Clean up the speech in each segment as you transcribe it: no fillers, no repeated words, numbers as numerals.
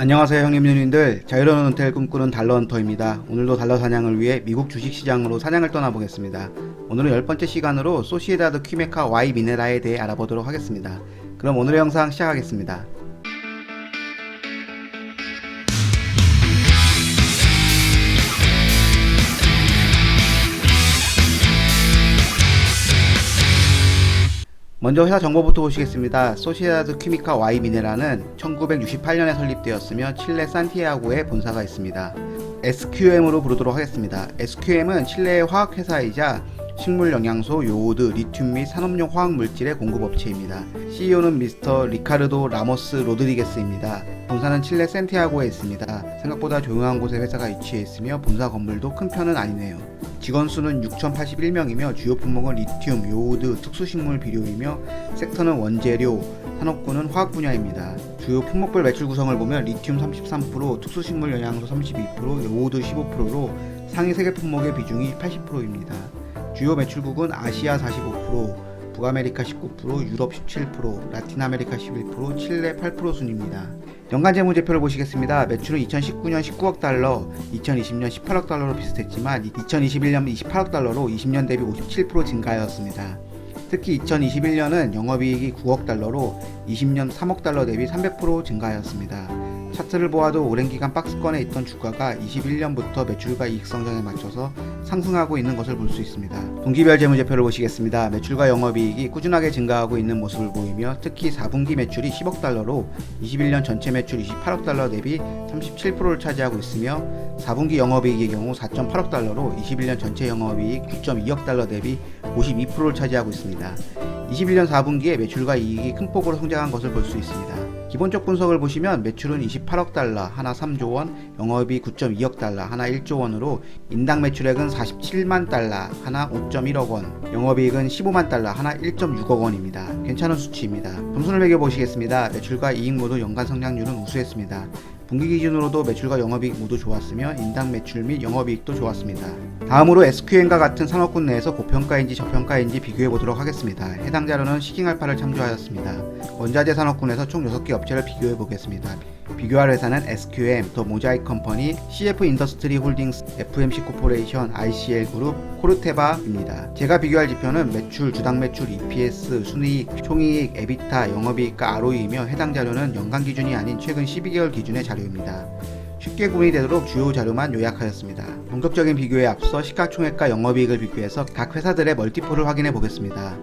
안녕하세요 형님 누님들. 자유로운 은퇴를 꿈꾸는 달러헌터입니다. 오늘도 달러 사냥을 위해 미국 주식시장으로 사냥을 떠나보겠습니다. 오늘은 10번째 시간으로 소시에다드 퀴메카 Y 미네라에 대해 알아보도록 하겠습니다. 그럼 오늘의 영상 시작하겠습니다. 먼저 회사 정보부터 보시겠습니다. 소시에다드 퀴미카 Y 미네라는 1968년에 설립되었으며 칠레 산티아고에 본사가 있습니다. SQM으로 부르도록 하겠습니다. SQM은 칠레의 화학회사이자 식물 영양소, 요오드, 리튬 및 산업용 화학물질의 공급업체입니다. CEO는 미스터 리카르도 라모스 로드리게스입니다. 본사는 칠레 산티아고에 있습니다. 생각보다 조용한 곳에 회사가 위치해 있으며 본사 건물도 큰 편은 아니네요. 직원 수는 6,081명이며 주요 품목은 리튬, 요오드, 특수식물 비료이며 섹터는 원재료, 산업군은 화학 분야입니다. 주요 품목별 매출 구성을 보면 리튬 33%, 특수식물 영양소 32%, 요오드 15%로 상위 3개 품목의 비중이 80%입니다. 주요 매출국은 아시아 45%, 북아메리카 19%, 유럽 17%, 라틴아메리카 11%, 칠레 8% 순입니다. 연간 재무제표를 보시겠습니다. 매출은 2019년 19억 달러, 2020년 18억 달러로 비슷했지만 2021년 28억 달러로 20년 대비 57% 증가하였습니다. 특히 2021년은 영업이익이 9억 달러로 20년 3억 달러 대비 300% 증가하였습니다. 차트를 보아도 오랜 기간 박스권에 있던 주가가 21년부터 매출과 이익 성장에 맞춰서 상승하고 있는 것을 볼 수 있습니다. 분기별 재무제표를 보시겠습니다. 매출과 영업이익이 꾸준하게 증가하고 있는 모습을 보이며 특히 4분기 매출이 10억 달러로 21년 전체 매출 28억 달러 대비 37%를 차지하고 있으며 4분기 영업이익의 경우 4.8억 달러로 21년 전체 영업이익 9.2억 달러 대비 52%를 차지하고 있습니다. 21년 4분기에 매출과 이익이 큰 폭으로 성장한 것을 볼 수 있습니다. 기본적 분석을 보시면 매출은 28억 달러, 하나 3조 원, 영업이 9.2억 달러, 하나 1조 원으로 인당 매출액은 47만 달러, 하나 5.1억 원, 영업이익은 15만 달러, 하나 1.6억 원입니다. 괜찮은 수치입니다. 점수를 매겨보시겠습니다. 매출과 이익 모두 연간 성장률은 우수했습니다. 분기 기준으로도 매출과 영업이익 모두 좋았으며 인당 매출 및 영업이익도 좋았습니다. 다음으로 SQM과 같은 산업군 내에서 고평가인지 저평가인지 비교해 보도록 하겠습니다. 해당 자료는 시킹알파를 참조하였습니다. 원자재 산업군에서 총 6개 업체를 비교해 보겠습니다. 비교할 회사는 SQM, 더 모자이크 컴퍼니, CF 인더스트리 홀딩스, FMC 코퍼레이션, ICL 그룹, 코르테바입니다. 제가 비교할 지표는 매출, 주당 매출, EPS, 순이익, 총이익, 에비타, 영업이익과 ROE이며 해당 자료는 연간 기준이 아닌 최근 12개월 기준의 자료입니다. 쉽게 구분이 되도록 주요 자료만 요약하였습니다. 본격적인 비교에 앞서 시가총액과 영업이익을 비교해서 각 회사들의 멀티플을 확인해 보겠습니다.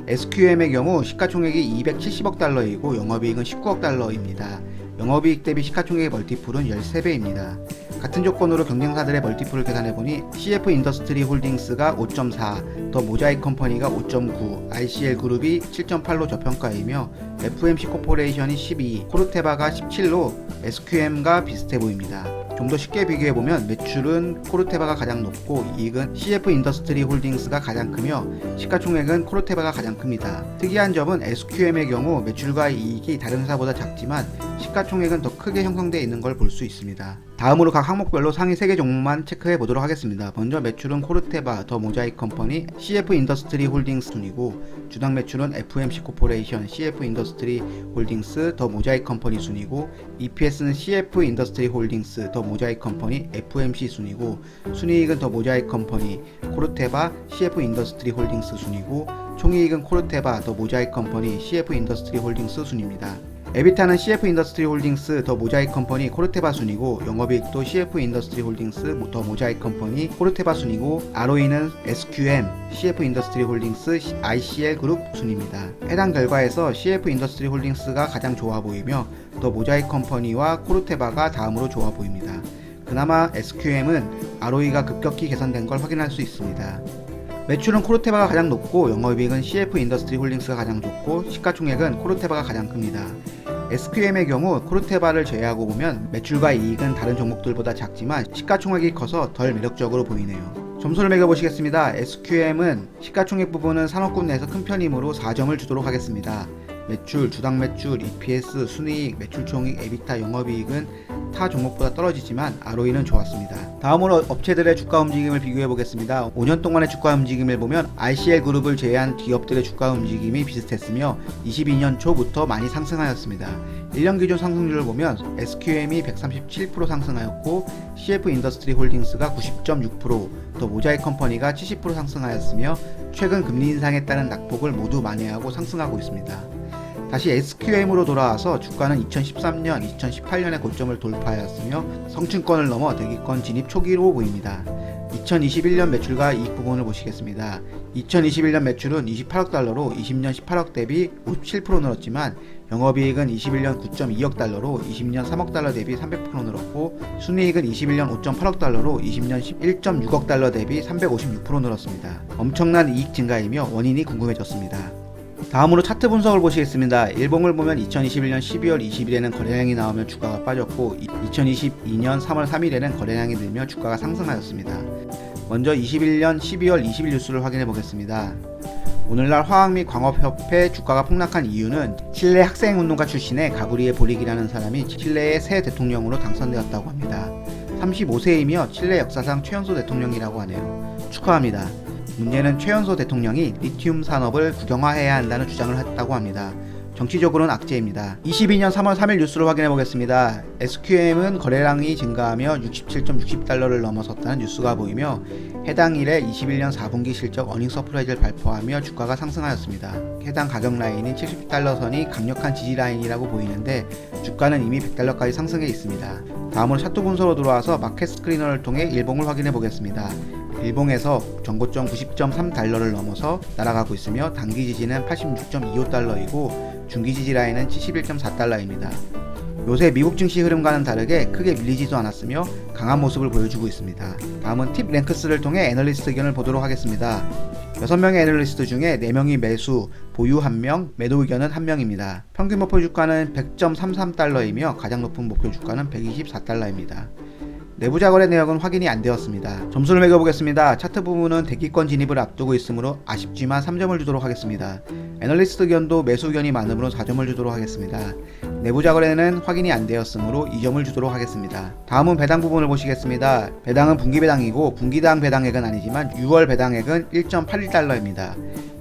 SQM의 경우 시가총액이 270억 달러이고 영업이익은 19억 달러입니다. 영업이익 대비 시가총액의 멀티플은 13배입니다. 같은 조건으로 경쟁사들의 멀티플을 계산해보니 CF 인더스트리 홀딩스가 5.4, 더 모자이크 컴퍼니가 5.9, ICL 그룹이 7.8로 저평가이며 FMC 코퍼레이션이 12, 코르테바가 17로 SQM과 비슷해 보입니다. 좀 더 쉽게 비교해보면 매출은 코르테바가 가장 높고 이익은 CF 인더스트리 홀딩스가 가장 크며 시가총액은 코르테바가 가장 큽니다. 특이한 점은 SQM의 경우 매출과 이익이 다른 회사보다 작지만 시가총액은 더 크게 형성되어 있는 걸 볼 수 있습니다. 다음으로 각 항목별로 상위 3개 종목만 체크해 보도록 하겠습니다. 먼저 매출은 코르테바, 더 모자이크 컴퍼니, CF 인더스트리 홀딩스 순이고 주당 매출은 FMC 코퍼레이션, CF 인더스트리 홀딩스, 더 모자이크 컴퍼니 순이고 EPS는 CF 인더스트리 홀딩스, 더 모자이크 컴퍼니, FMC 순이고 순이익은 더 모자이크 컴퍼니, 코르테바, CF 인더스트리 홀딩스 순이고 총이익은 코르테바, 더 모자이크 컴퍼니, CF 인더스트리 홀딩스 순입니다. 에비타는 CF 인더스트리 홀딩스, 더 모자이크 컴퍼니, 코르테바 순이고 영업이익도 CF 인더스트리 홀딩스, 더 모자이크 컴퍼니, 코르테바 순이고 ROE는 SQM, CF 인더스트리 홀딩스, ICL 그룹 순입니다. 해당 결과에서 CF 인더스트리 홀딩스가 가장 좋아 보이며 더 모자이크 컴퍼니와 코르테바가 다음으로 좋아 보입니다. 그나마 SQM은 ROE가 급격히 개선된 걸 확인할 수 있습니다. 매출은 코르테바가 가장 높고 영업이익은 CF 인더스트리 홀딩스가 가장 좋고 시가총액은 코르테바가 가장 큽니다. SQM의 경우 코르테바를 제외하고 보면 매출과 이익은 다른 종목들보다 작지만 시가총액이 커서 덜 매력적으로 보이네요. 점수를 매겨보시겠습니다. SQM은 시가총액 부분은 산업군 내에서 큰 편이므로 4점을 주도록 하겠습니다. 매출, 주당 매출, EPS, 순이익, 매출총익, 에비타, 영업이익은 타 종목보다 떨어지지만 ROE는 좋았습니다. 다음으로 업체들의 주가 움직임을 비교해 보겠습니다. 5년 동안의 주가 움직임을 보면 RCL 그룹을 제외한 기업들의 주가 움직임이 비슷했으며 22년 초부터 많이 상승하였습니다. 1년 기준 상승률을 보면 SQM이 137% 상승하였고 CF 인더스트리 홀딩스가 90.6%, 더 모자이크 컴퍼니가 70% 상승하였으며 최근 금리 인상에 따른 낙폭을 모두 만회하고 상승하고 있습니다. 다시 SQM으로 돌아와서 주가는 2013년, 2018년의 고점을 돌파하였으며 성층권을 넘어 대기권 진입 초기로 보입니다. 2021년 매출과 이익 부분을 보시겠습니다. 2021년 매출은 28억 달러로 20년 18억 대비 57% 늘었지만 영업이익은 21년 9.2억 달러로 20년 3억 달러 대비 300% 늘었고 순이익은 21년 5.8억 달러로 20년 11.6억 달러 대비 356% 늘었습니다. 엄청난 이익 증가이며 원인이 궁금해졌습니다. 다음으로 차트 분석을 보시겠습니다. 일봉을 보면 2021년 12월 20일에는 거래량이 나오며 주가가 빠졌고 2022년 3월 3일에는 거래량이 늘며 주가가 상승하였습니다. 먼저 21년 12월 20일 뉴스를 확인해 보겠습니다. 오늘날 화학 및 광업협회 주가가 폭락한 이유는 칠레 학생운동가 출신의 가브리엘 보릭이라는 사람이 칠레의 새 대통령으로 당선되었다고 합니다. 35세이며 칠레 역사상 최연소 대통령이라고 하네요. 축하합니다. 문제는 최연소 대통령이 리튬 산업을 국영화해야 한다는 주장을 했다고 합니다. 정치적으로는 악재입니다. 22년 3월 3일 뉴스를 확인해 보겠습니다. SQM은 거래량이 증가하며 67.60달러를 넘어섰다는 뉴스가 보이며 해당 일에 21년 4분기 실적 어닝 서프라이즈를 발표하며 주가가 상승하였습니다. 해당 가격 라인인 70달러 선이 강력한 지지 라인이라고 보이는데 주가는 이미 100달러까지 상승해 있습니다. 다음으로 차트 분석으로 들어와서 마켓 스크리너를 통해 일봉을 확인해 보겠습니다. 일봉에서 전고점 90.3달러를 넘어서 날아가고 있으며 단기 지지는 86.25달러이고 중기 지지 라인은 71.4달러입니다. 요새 미국 증시 흐름과는 다르게 크게 밀리지도 않았으며 강한 모습을 보여주고 있습니다. 다음은 팁 랭크스를 통해 애널리스트 의견을 보도록 하겠습니다. 6명의 애널리스트 중에 4명이 매수, 보유 1명, 매도 의견은 1명입니다. 평균 목표 주가는 100.33달러이며 가장 높은 목표 주가는 124달러입니다. 내부자 거래 내역은 확인이 안 되었습니다. 점수를 매겨보겠습니다. 차트 부분은 대기권 진입을 앞두고 있으므로 아쉽지만 3점을 주도록 하겠습니다. 애널리스트 의견도 매수 의견이 많으므로 4점을 주도록 하겠습니다. 내부자 거래는 확인이 안 되었으므로 2점을 주도록 하겠습니다. 다음은 배당 부분을 보시겠습니다. 배당은 분기 배당이고 분기당 배당액은 아니지만 6월 배당액은 1.81달러입니다.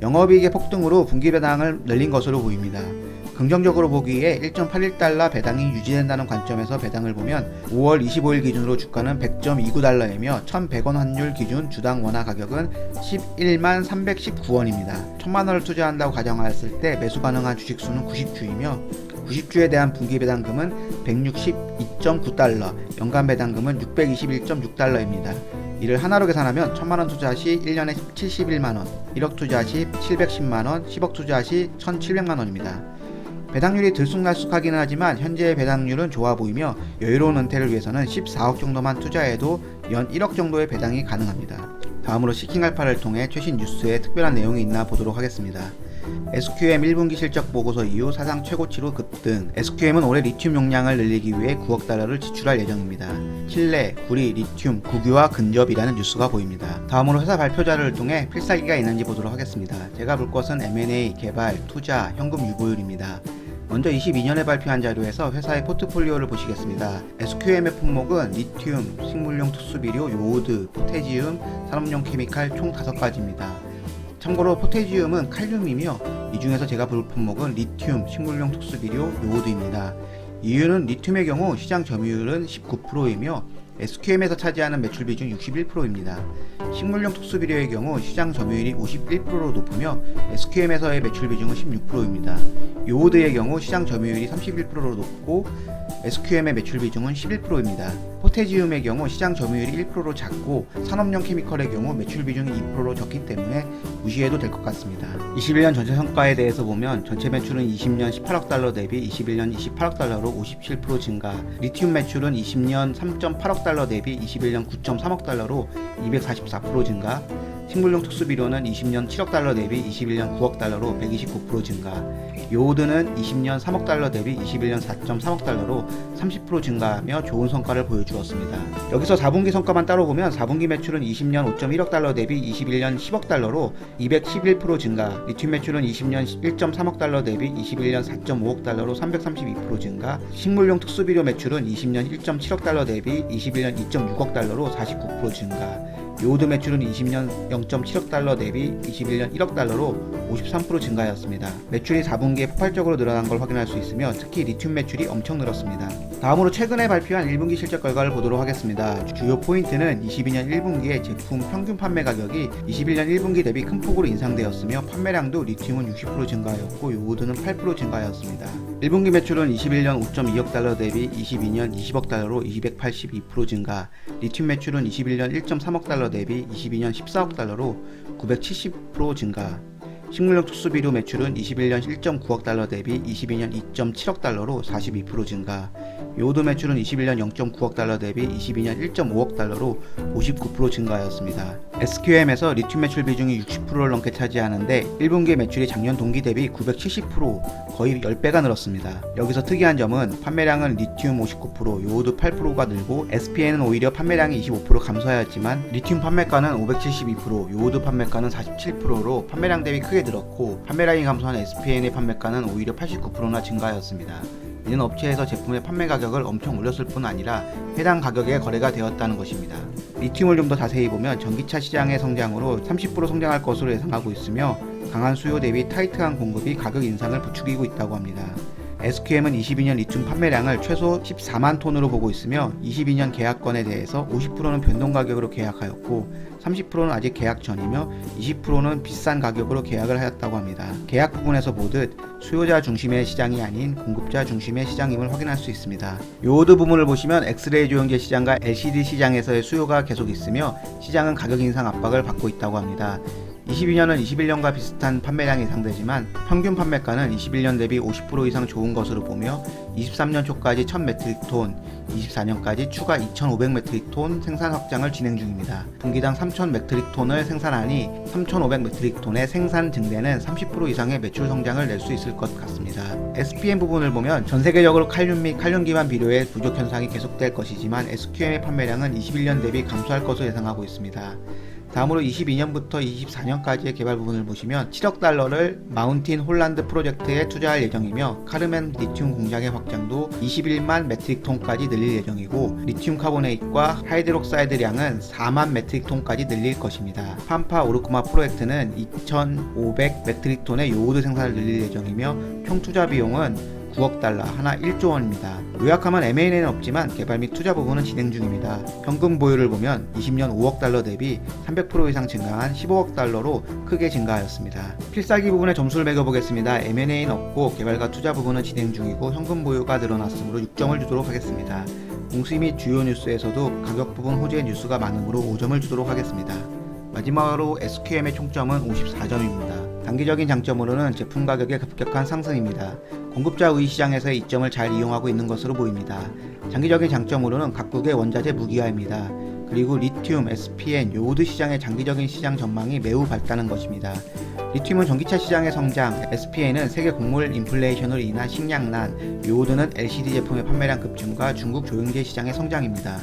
영업이익의 폭등으로 분기 배당을 늘린 것으로 보입니다. 긍정적으로 보기에 1.81달러 배당이 유지된다는 관점에서 배당을 보면 5월 25일 기준으로 주가는 100.29달러이며 1100원 환율 기준 주당 원화 가격은 11만 319원입니다. 1000만원을 투자한다고 가정하였을 때 매수 가능한 주식수는 90주이며 90주에 대한 분기 배당금은 162.9달러, 연간 배당금은 621.6달러입니다. 이를 하나로 계산하면 1000만원 투자 시 1년에 71만원, 1억 투자 시 710만원, 10억 투자 시 1700만원입니다. 배당률이 들쑥날쑥하기는 하지만 현재의 배당률은 좋아 보이며 여유로운 은퇴를 위해서는 14억 정도만 투자해도 연 1억 정도의 배당이 가능합니다. 다음으로 시킹알파를 통해 최신 뉴스에 특별한 내용이 있나 보도록 하겠습니다. SQM 1분기 실적 보고서 이후 사상 최고치로 급등. SQM은 올해 리튬 용량을 늘리기 위해 9억 달러를 지출할 예정입니다. 칠레, 구리, 리튬, 국유화 근접이라는 뉴스가 보입니다. 다음으로 회사 발표 자료를 통해 필살기가 있는지 보도록 하겠습니다. 제가 볼 것은 M&A, 개발, 투자, 현금 유보율입니다. 먼저 22년에 발표한 자료에서 회사의 포트폴리오를 보시겠습니다. SQM의 품목은 리튬, 식물용 특수비료, 요오드, 포테지움, 산업용 케미칼 총 5가지입니다. 참고로 포테지움은 칼륨이며 이 중에서 제가 볼 품목은 리튬, 식물용 특수비료, 요오드입니다. 이유는 리튬의 경우 시장 점유율은 19%이며 SQM에서 차지하는 매출 비중 61%입니다. 식물용 특수비료의 경우 시장 점유율이 51%로 높으며 SQM에서의 매출 비중은 16%입니다. 요오드의 경우 시장 점유율이 31%로 높고 SQM의 매출 비중은 11%입니다. 포테지움의 경우 시장 점유율이 1%로 작고 산업용 케미컬의 경우 매출 비중이 2%로 적기 때문에 무시해도 될 것 같습니다. 21년 전체 성과에 대해서 보면 전체 매출은 20년 18억 달러 대비 21년 28억 달러로 57% 증가, 리튬 매출은 20년 3.8억 달러 대비 21년 9.3억 달러로 244% 증가, 식물용 특수비료는 20년 7억 달러 대비 21년 9억 달러로 129% 증가, 요오드는 20년 3억 달러 대비 21년 4.3억 달러로 30% 증가하며 좋은 성과를 보여주었습니다. 여기서 4분기 성과만 따로 보면 4분기 매출은 20년 5.1억 달러 대비 21년 10억 달러로 211% 증가, 리튬 매출은 20년 1.3억 달러 대비 21년 4.5억 달러로 332% 증가, 식물용 특수비료 매출은 20년 1.7억 달러 대비 21년 2.6억 달러로 49% 증가, 요오드 매출은 20년 0.7억 달러 대비 21년 1억 달러로 53% 증가하였습니다. 매출이 4분기에 폭발적으로 늘어난 걸 확인할 수 있으며 특히 리튬 매출이 엄청 늘었습니다. 다음으로 최근에 발표한 1분기 실적 결과를 보도록 하겠습니다. 주요 포인트는 22년 1분기에 제품 평균 판매 가격이 21년 1분기 대비 큰 폭으로 인상되었으며 판매량도 리튬은 60% 증가하였고 요오드는 8% 증가하였습니다. 1분기 매출은 21년 5.2억 달러 대비 22년 20억 달러로 282% 증가, 리튬 매출은 21년 1.3억 달러 대비 22년 14억 달러로 970% 증가, 식물용 특수비료 매출은 21년 1.9억 달러 대비 22년 2.7억 달러로 42% 증가, 요오드 매출은 21년 0.9억 달러 대비 22년 1.5억 달러로 59% 증가하였습니다. SQM에서 리튬 매출 비중이 60%를 넘게 차지하는데 1분기 매출이 작년 동기 대비 970% 거의 10배가 늘었습니다. 여기서 특이한 점은 판매량은 리튬 59%, 요오드 8%가 늘고 SPN은 오히려 판매량이 25% 감소하였지만 리튬 판매가는 572%, 요오드 판매가는 47%로 판매량 대비 크게 늘었고 판매량이 감소한 SPN의 판매가는 오히려 89%나 증가하였습니다. 이는 업체에서 제품의 판매 가격을 엄청 올렸을 뿐 아니라 해당 가격에 거래가 되었다는 것입니다. 리튬을 좀 더 자세히 보면 전기차 시장의 성장으로 30% 성장할 것으로 예상하고 있으며 강한 수요 대비 타이트한 공급이 가격 인상을 부추기고 있다고 합니다. SQM은 22년 리튬 판매량을 최소 14만 톤으로 보고 있으며 22년 계약건에 대해서 50%는 변동 가격으로 계약하였고 30%는 아직 계약 전이며 20%는 비싼 가격으로 계약을 하였다고 합니다. 계약 부분에서 보듯 수요자 중심의 시장이 아닌 공급자 중심의 시장임을 확인할 수 있습니다. 요오드 부분을 보시면 엑스레이 조영제 시장과 LCD 시장에서의 수요가 계속 있으며 시장은 가격 인상 압박을 받고 있다고 합니다. 22년은 21년과 비슷한 판매량이 예상되지만 평균 판매가는 21년 대비 50% 이상 좋은 것으로 보며 23년 초까지 1000메트릭톤, 24년까지 추가 2500메트릭톤 생산 확장을 진행 중입니다. 분기당 3000메트릭톤을 생산하니 3500메트릭톤의 생산 증대는 30% 이상의 매출 성장을 낼 수 있을 것 같습니다. SPM 부분을 보면 전 세계적으로 칼륨 및 칼륨 기반 비료의 부족 현상이 계속될 것이지만 SQM의 판매량은 21년 대비 감소할 것으로 예상하고 있습니다. 다음으로 22년부터 24년까지의 개발 부분을 보시면 7억 달러를 마운틴 홀란드 프로젝트에 투자할 예정이며 카르멘 리튬 공장의 확장도 21만 메트릭톤까지 늘릴 예정이고 리튬 카보네이트과 하이드록사이드량은 4만 메트릭톤까지 늘릴 것입니다. 판파 오르코마 프로젝트는 2,500 메트릭톤의 요오드 생산을 늘릴 예정이며 총 투자 비용은 9억 달러, 하나 1조 원입니다. 요약하면 M&A는 없지만 개발 및 투자 부분은 진행 중입니다. 현금 보유를 보면 20년 5억 달러 대비 300% 이상 증가한 15억 달러로 크게 증가하였습니다. 필살기 부분에 점수를 매겨보겠습니다. M&A는 없고 개발과 투자 부분은 진행 중이고 현금 보유가 늘어났으므로 6점을 주도록 하겠습니다. 공시 및 주요 뉴스에서도 가격 부분 호재 뉴스가 많으므로 5점을 주도록 하겠습니다. 마지막으로 SQM의 총점은 54점입니다. 단기적인 장점으로는 제품 가격의 급격한 상승입니다. 공급자 우위 시장에서의 이점을 잘 이용하고 있는 것으로 보입니다. 장기적인 장점으로는 각국의 원자재 무기화입니다. 그리고 리튬, SPN, 요오드 시장의 장기적인 시장 전망이 매우 밝다는 것입니다. 리튬은 전기차 시장의 성장, SPN은 세계 곡물 인플레이션으로 인한 식량난, 요오드는 LCD 제품의 판매량 급증과 중국 조영제 시장의 성장입니다.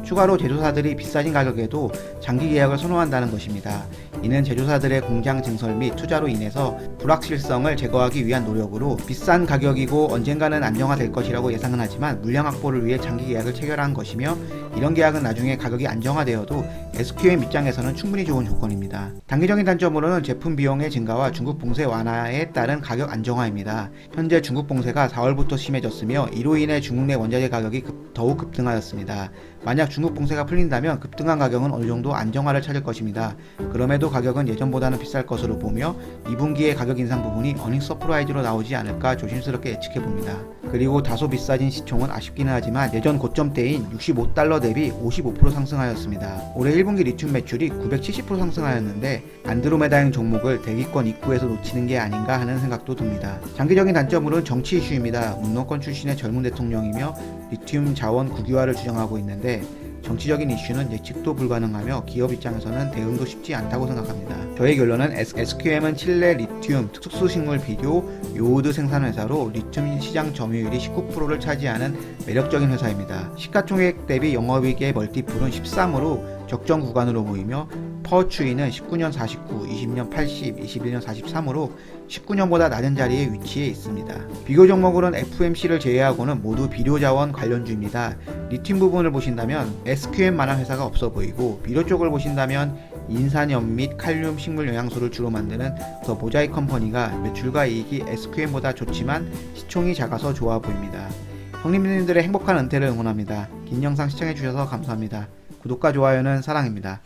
추가로 제조사들이 비싸진 가격에도 장기 계약을 선호한다는 것입니다. 이는 제조사들의 공장 증설 및 투자로 인해서 불확실성을 제거하기 위한 노력으로 비싼 가격이고 언젠가는 안정화될 것이라고 예상은 하지만 물량 확보를 위해 장기 계약을 체결한 것이며 이런 계약은 나중에 가격이 안정화되어도 SQM 입장에서는 충분히 좋은 조건입니다. 단기적인 단점으로는 제품 비용의 증가와 중국 봉쇄 완화에 따른 가격 안정화입니다. 현재 중국 봉쇄가 4월부터 심해졌으며 이로 인해 중국 내 원자재 가격이 더욱 급등하였습니다. 만약 중국 봉쇄가 풀린다면 급등한 가격은 어느 정도 안정화를 찾을 것입니다. 그럼에도 가격은 예전보다는 비쌀 것으로 보며 2분기의 가격 인상 부분이 어닝 서프라이즈로 나오지 않을까 조심스럽게 예측해봅니다. 그리고 다소 비싸진 시총은 아쉽기는 하지만 예전 고점대인 65달러 대비 55% 상승하였습니다. 올해 1분기 리튬 매출이 970% 상승하였는데 안드로메다형 종목을 대기권 입구에서 놓치는 게 아닌가 하는 생각도 듭니다. 장기적인 단점으로는 정치 이슈입니다. 운동권 출신의 젊은 대통령이며 리튬 자원 국유화를 주장하고 있는데 정치적인 이슈는 예측도 불가능하며 기업 입장에서는 대응도 쉽지 않다고 생각합니다. 저의 결론은 SQM은 칠레 리튬 특수식물 비료 요오드 생산 회사로 리튬 시장 점유율이 19%를 차지하는 매력적인 회사입니다. 시가총액 대비 영업이익의 멀티플은 13으로 적정 구간으로 보이며 퍼 추이는 19년 49, 20년 80, 21년 43으로 19년보다 낮은 자리에 위치해 있습니다. 비교 종목으로는 FMC를 제외하고는 모두 비료자원 관련주입니다. 리튬 부분을 보신다면 SQM만한 회사가 없어 보이고 비료 쪽을 보신다면 인산염 및 칼륨 식물 영양소를 주로 만드는 더 모자익 컴퍼니가 매출과 이익이 SQM보다 좋지만 시총이 작아서 좋아 보입니다. 형님들의 행복한 은퇴를 응원합니다. 긴 영상 시청해주셔서 감사합니다. 구독과 좋아요는 사랑입니다.